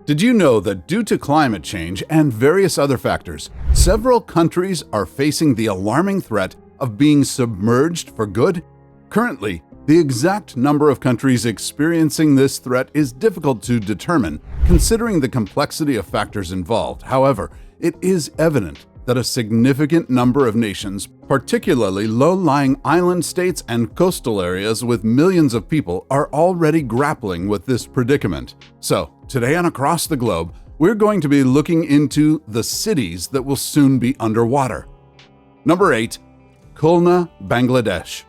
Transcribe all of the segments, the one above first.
Did you know that due to climate change and various other factors, several countries are facing the alarming threat of being submerged for good? Currently, the exact number of countries experiencing this threat is difficult to determine, considering the complexity of factors involved. However, it is evident that a significant number of nations, particularly low-lying island states and coastal areas with millions of people, are already grappling with this predicament. So, today on Across the Globe, we're going to be looking into the cities that will soon be underwater. Number 8. Khulna, Bangladesh.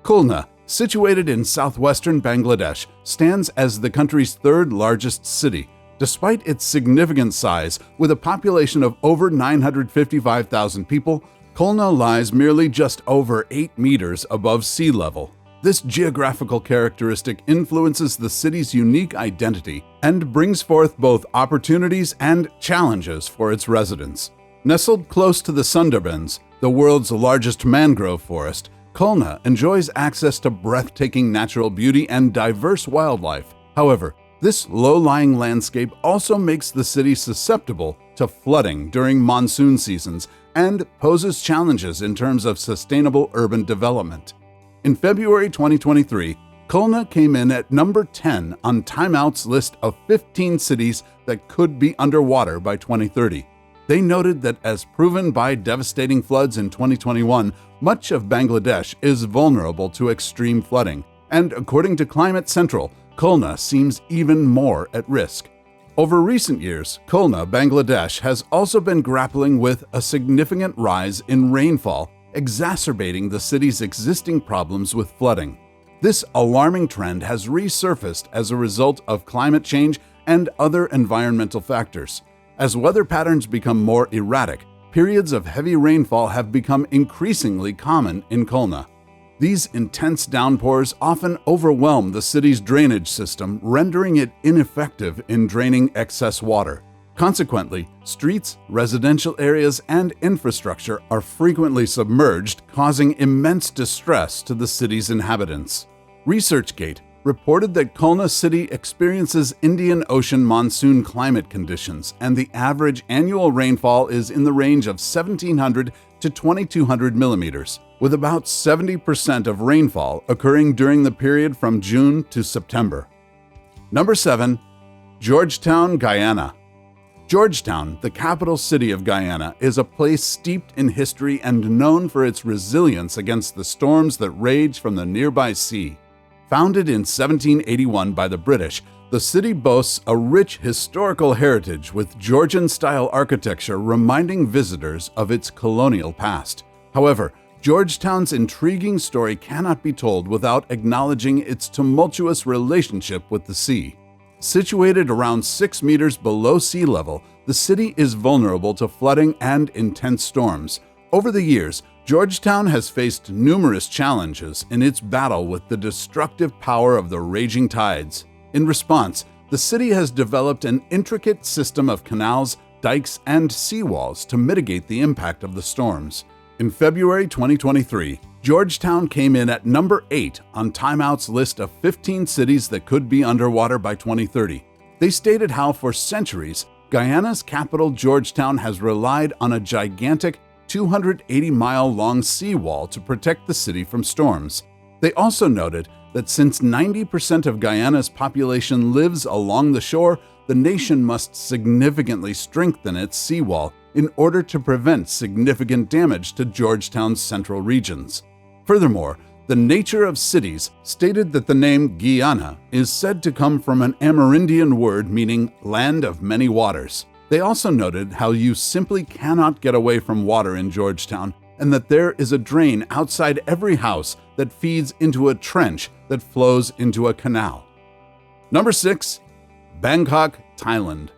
Khulna, situated in southwestern Bangladesh, stands as the country's third largest city. Despite its significant size, with a population of over 955,000 people, Khulna lies merely just over 8 meters above sea level. This geographical characteristic influences the city's unique identity and brings forth both opportunities and challenges for its residents. Nestled close to the Sundarbans, the world's largest mangrove forest, Khulna enjoys access to breathtaking natural beauty and diverse wildlife. However, this low-lying landscape also makes the city susceptible to flooding during monsoon seasons and poses challenges in terms of sustainable urban development. In February 2023, Khulna came in at number 10 on Time Out's list of 15 cities that could be underwater by 2030. They noted that, as proven by devastating floods in 2021, much of Bangladesh is vulnerable to extreme flooding, and according to Climate Central, Khulna seems even more at risk. Over recent years, Khulna, Bangladesh has also been grappling with a significant rise in rainfall, exacerbating the city's existing problems with flooding. This alarming trend has resurfaced as a result of climate change and other environmental factors. As weather patterns become more erratic, periods of heavy rainfall have become increasingly common in Khulna. These intense downpours often overwhelm the city's drainage system, rendering it ineffective in draining excess water. Consequently, streets, residential areas, and infrastructure are frequently submerged, causing immense distress to the city's inhabitants. ResearchGate reported that Khulna City experiences Indian Ocean monsoon climate conditions, and the average annual rainfall is in the range of 1,700 to 2,200 millimeters, with about 70% of rainfall occurring during the period from June to September. Number 7. Georgetown, Guyana. Georgetown, the capital city of Guyana, is a place steeped in history and known for its resilience against the storms that rage from the nearby sea. Founded in 1781 by the British, the city boasts a rich historical heritage with Georgian-style architecture reminding visitors of its colonial past. However, Georgetown's intriguing story cannot be told without acknowledging its tumultuous relationship with the sea. Situated around 6 meters below sea level, the city is vulnerable to flooding and intense storms. Over the years, Georgetown has faced numerous challenges in its battle with the destructive power of the raging tides. In response, the city has developed an intricate system of canals, dikes, and seawalls to mitigate the impact of the storms. In February 2023, Georgetown came in at number 8 on Time Out's list of 15 cities that could be underwater by 2030. They stated how, for centuries, Guyana's capital Georgetown has relied on a gigantic 280-mile-long seawall to protect the city from storms. They also noted that since 90% of Guyana's population lives along the shore, the nation must significantly strengthen its seawall in order to prevent significant damage to Georgetown's central regions. Furthermore, the Nature of Cities stated that the name Guyana is said to come from an Amerindian word meaning land of many waters. They also noted how you simply cannot get away from water in Georgetown, and that there is a drain outside every house that feeds into a trench that flows into a canal. Number 6. Bangkok, Thailand.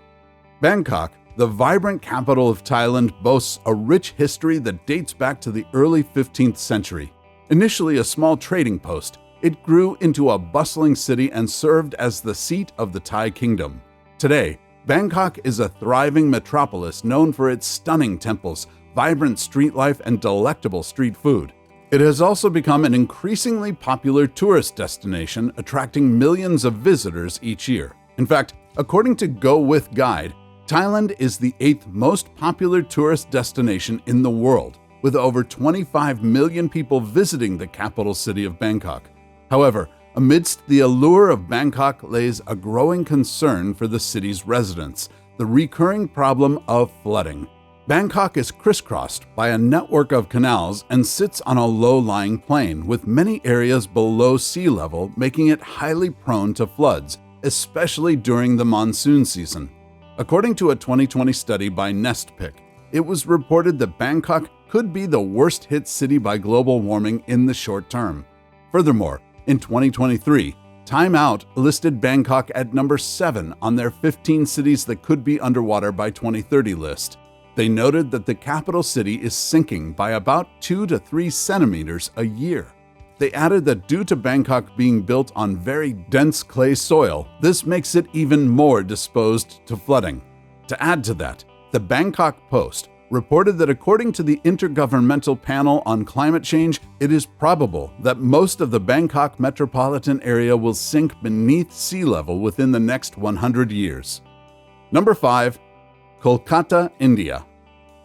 Bangkok, the vibrant capital of Thailand, boasts a rich history that dates back to the early 15th century. Initially a small trading post, it grew into a bustling city and served as the seat of the Thai kingdom. Today, Bangkok is a thriving metropolis known for its stunning temples, vibrant street life, and delectable street food. It has also become an increasingly popular tourist destination, attracting millions of visitors each year. In fact, According to Go With Guide, Thailand is the 8th most popular tourist destination in the world, with over 25 million people visiting the capital city of Bangkok. However, amidst the allure of Bangkok lays a growing concern for the city's residents, the recurring problem of flooding. Bangkok is crisscrossed by a network of canals and sits on a low-lying plain, with many areas below sea level, making it highly prone to floods, especially during the monsoon season. According to a 2020 study by NestPick, it was reported that Bangkok could be the worst-hit city by global warming in the short term. Furthermore, in 2023, Time Out listed Bangkok at number 7 on their 15 cities that could be underwater by 2030 list. They noted that the capital city is sinking by about 2 to 3 centimeters a year. They added that due to Bangkok being built on very dense clay soil, this makes it even more disposed to flooding. To add to that, the Bangkok Post reported that according to the Intergovernmental Panel on Climate Change, it is probable that most of the Bangkok metropolitan area will sink beneath sea level within the next 100 years. Number 5. Kolkata, India.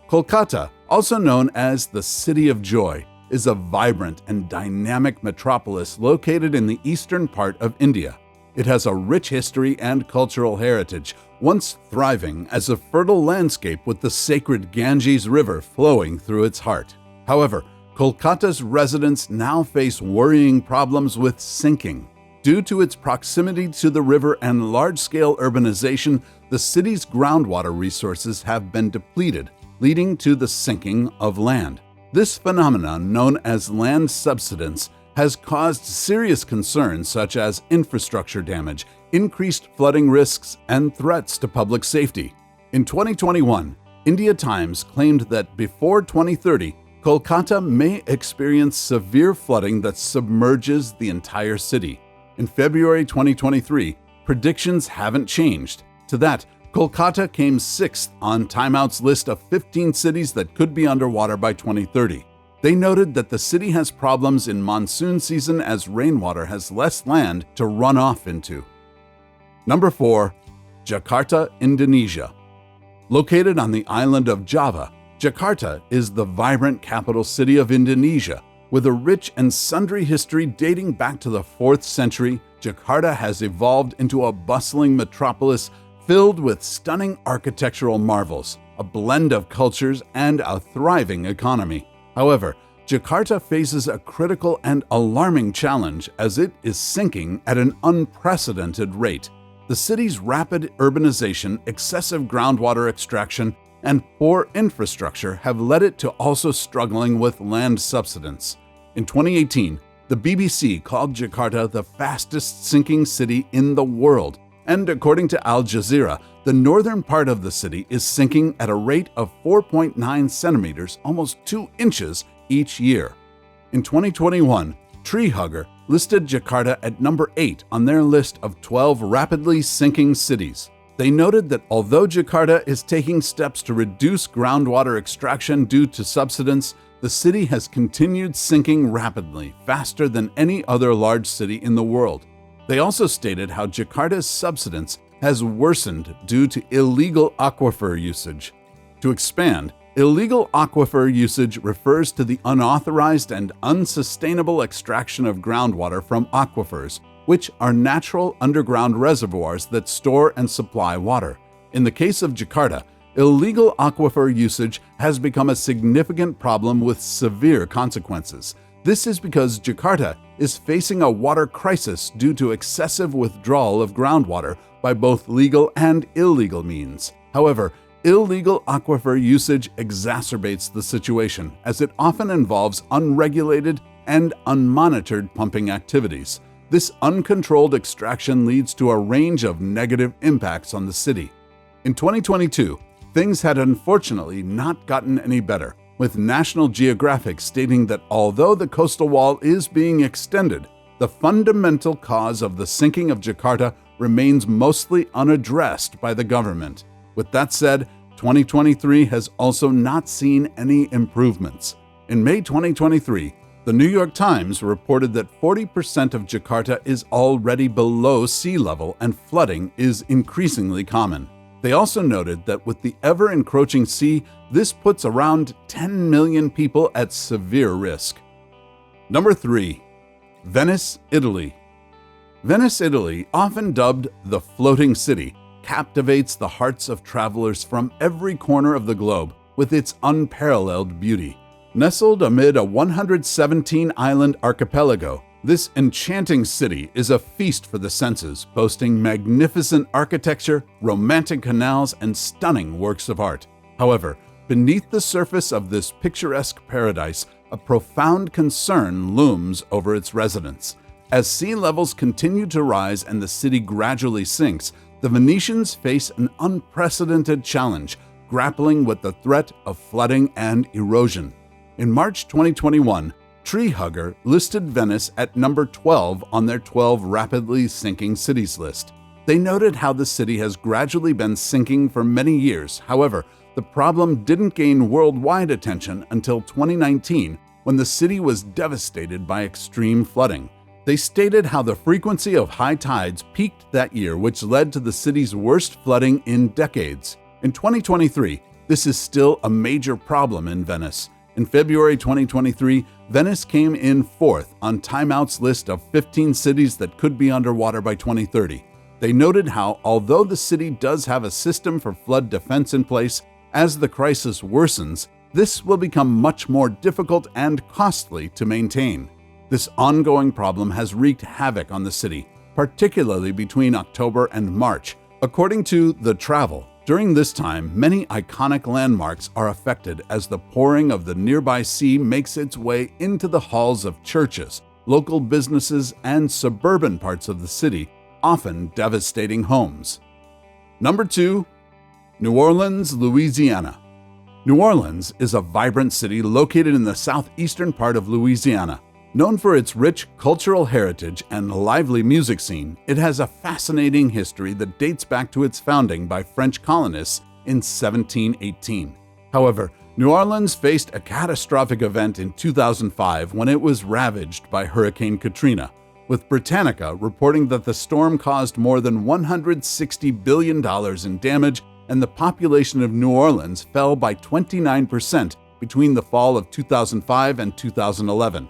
Kolkata, also known as the City of Joy, is a vibrant and dynamic metropolis located in the eastern part of India. It has a rich history and cultural heritage, once thriving as a fertile landscape with the sacred Ganges River flowing through its heart. However, Kolkata's residents now face worrying problems with sinking. Due to its proximity to the river and large-scale urbanization, the city's groundwater resources have been depleted, leading to the sinking of land. This phenomenon, known as land subsidence, has caused serious concerns such as infrastructure damage, increased flooding risks, and threats to public safety. In 2021, India Times claimed that before 2030, Kolkata may experience severe flooding that submerges the entire city. In February 2023, predictions haven't changed. To that, Kolkata came 6th on Time Out's list of 15 cities that could be underwater by 2030. They noted that the city has problems in monsoon season as rainwater has less land to run off into. Number 4. Jakarta, Indonesia. Located on the island of Java, Jakarta is the vibrant capital city of Indonesia. With a rich and sundry history dating back to the 4th century, Jakarta has evolved into a bustling metropolis filled with stunning architectural marvels, a blend of cultures, and a thriving economy. However, Jakarta faces a critical and alarming challenge as it is sinking at an unprecedented rate. The city's rapid urbanization, excessive groundwater extraction, and poor infrastructure have led it to also struggling with land subsidence. In 2018, the BBC called Jakarta the fastest sinking city in the world, and according to Al Jazeera, the northern part of the city is sinking at a rate of 4.9 centimeters, almost 2 inches, each year. In 2021, Treehugger listed Jakarta at number 8 on their list of 12 rapidly sinking cities. They noted that although Jakarta is taking steps to reduce groundwater extraction due to subsidence, the city has continued sinking rapidly, faster than any other large city in the world. They also stated how Jakarta's subsidence has worsened due to illegal aquifer usage. To expand, illegal aquifer usage refers to the unauthorized and unsustainable extraction of groundwater from aquifers, which are natural underground reservoirs that store and supply water. In the case of Jakarta, illegal aquifer usage has become a significant problem with severe consequences. This is because Jakarta is facing a water crisis due to excessive withdrawal of groundwater by both legal and illegal means. However, illegal aquifer usage exacerbates the situation, as it often involves unregulated and unmonitored pumping activities. This uncontrolled extraction leads to a range of negative impacts on the city. In 2022, things had unfortunately not gotten any better, with National Geographic stating that although the coastal wall is being extended, the fundamental cause of the sinking of Jakarta remains mostly unaddressed by the government. With that said, 2023 has also not seen any improvements. In May 2023, The New York Times reported that 40% of Jakarta is already below sea level and flooding is increasingly common. They also noted that with the ever-encroaching sea, this puts around 10 million people at severe risk. Number 3. Venice, Italy. Venice, Italy, often dubbed the floating city, captivates the hearts of travelers from every corner of the globe with its unparalleled beauty. Nestled amid a 117-island archipelago, this enchanting city is a feast for the senses, boasting magnificent architecture, romantic canals, and stunning works of art. However, beneath the surface of this picturesque paradise, a profound concern looms over its residents. As sea levels continue to rise and the city gradually sinks, the Venetians face an unprecedented challenge, grappling with the threat of flooding and erosion. In March 2021, Treehugger listed Venice at number 12 on their 12 rapidly sinking cities list. They noted how the city has gradually been sinking for many years. However, the problem didn't gain worldwide attention until 2019, when the city was devastated by extreme flooding. They stated how the frequency of high tides peaked that year, which led to the city's worst flooding in decades. In 2023, this is still a major problem in Venice. In February 2023, Venice came in 4th on Time Out's list of 15 cities that could be underwater by 2030. They noted how, although the city does have a system for flood defense in place, as the crisis worsens, this will become much more difficult and costly to maintain. This ongoing problem has wreaked havoc on the city, particularly between October and March. According to The Travel, during this time, many iconic landmarks are affected as the pouring of the nearby sea makes its way into the halls of churches, local businesses, and suburban parts of the city, often devastating homes. Number 2. New Orleans, Louisiana. New Orleans is a vibrant city located in the southeastern part of Louisiana. Known for its rich cultural heritage and lively music scene, it has a fascinating history that dates back to its founding by French colonists in 1718. However, New Orleans faced a catastrophic event in 2005 when it was ravaged by Hurricane Katrina, with Britannica reporting that the storm caused more than $160 billion in damage and the population of New Orleans fell by 29% between the fall of 2005 and 2011.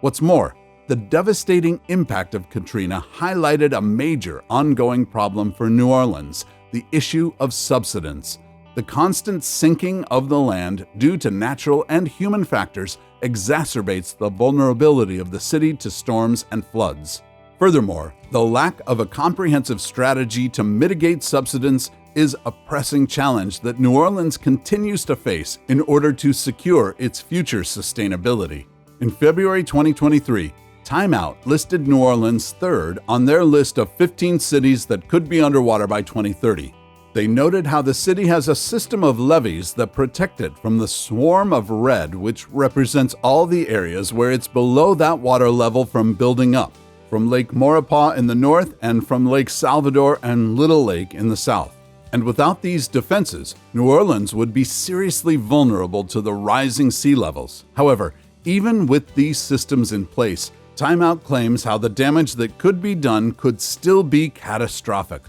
What's more, the devastating impact of Katrina highlighted a major ongoing problem for New Orleans, the issue of subsidence. The constant sinking of the land due to natural and human factors exacerbates the vulnerability of the city to storms and floods. Furthermore, the lack of a comprehensive strategy to mitigate subsidence is a pressing challenge that New Orleans continues to face in order to secure its future sustainability. In February 2023, Time Out listed New Orleans 3rd on their list of 15 cities that could be underwater by 2030. They noted how the city has a system of levees that protect it from the swarm of red, which represents all the areas where it's below that water level from building up, from Lake Maurepas in the north and from Lake Salvador and Little Lake in the south. And without these defenses, New Orleans would be seriously vulnerable to the rising sea levels. However, even with these systems in place, Time Out claims how the damage that could be done could still be catastrophic.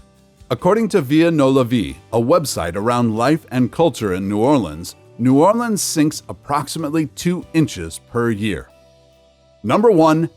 According to Via No La Vie, a website around life and culture in New Orleans sinks approximately 2 inches per year. Number 1.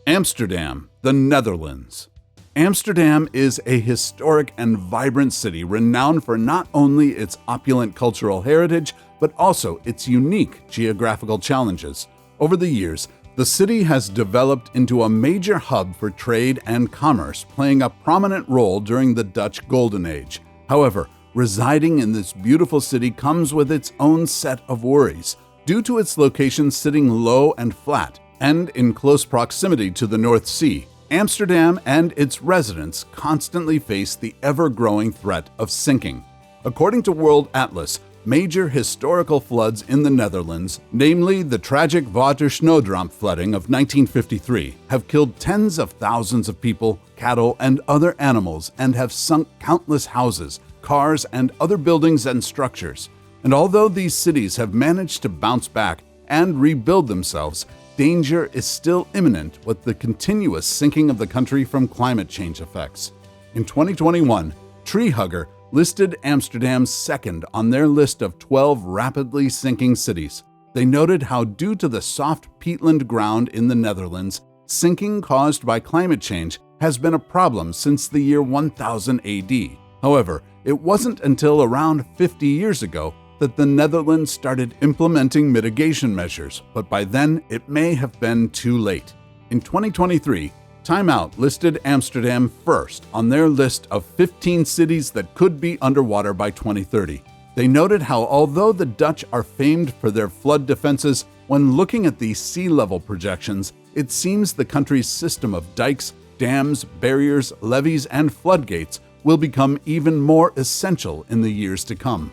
Amsterdam, the Netherlands. Amsterdam is a historic and vibrant city renowned for not only its opulent cultural heritage, but also its unique geographical challenges. Over the years, the city has developed into a major hub for trade and commerce, playing a prominent role during the Dutch Golden Age. However, residing in this beautiful city comes with its own set of worries, due to its location sitting low and flat, and in close proximity to the North Sea. Amsterdam and its residents constantly face the ever-growing threat of sinking. According to World Atlas, major historical floods in the Netherlands, namely the tragic Watersnoodramp flooding of 1953, have killed tens of thousands of people, cattle, and other animals and have sunk countless houses, cars, and other buildings and structures. And although these cities have managed to bounce back and rebuild themselves, danger is still imminent with the continuous sinking of the country from climate change effects. In 2021, Treehugger listed Amsterdam second on their list of 12 rapidly sinking cities. They noted how, due to the soft peatland ground in the Netherlands, sinking caused by climate change has been a problem since the year 1000 AD. However, it wasn't until around 50 years ago that the Netherlands started implementing mitigation measures, but by then it may have been too late. In 2023, Time Out listed Amsterdam first on their list of 15 cities that could be underwater by 2030. They noted how, although the Dutch are famed for their flood defenses, when looking at these sea level projections, it seems the country's system of dikes, dams, barriers, levees, and floodgates will become even more essential in the years to come.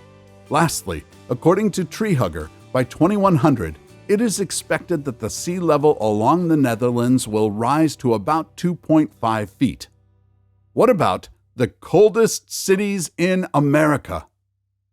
Lastly, according to Treehugger, by 2100, it is expected that the sea level along the Netherlands will rise to about 2.5 feet. What about the coldest cities in America?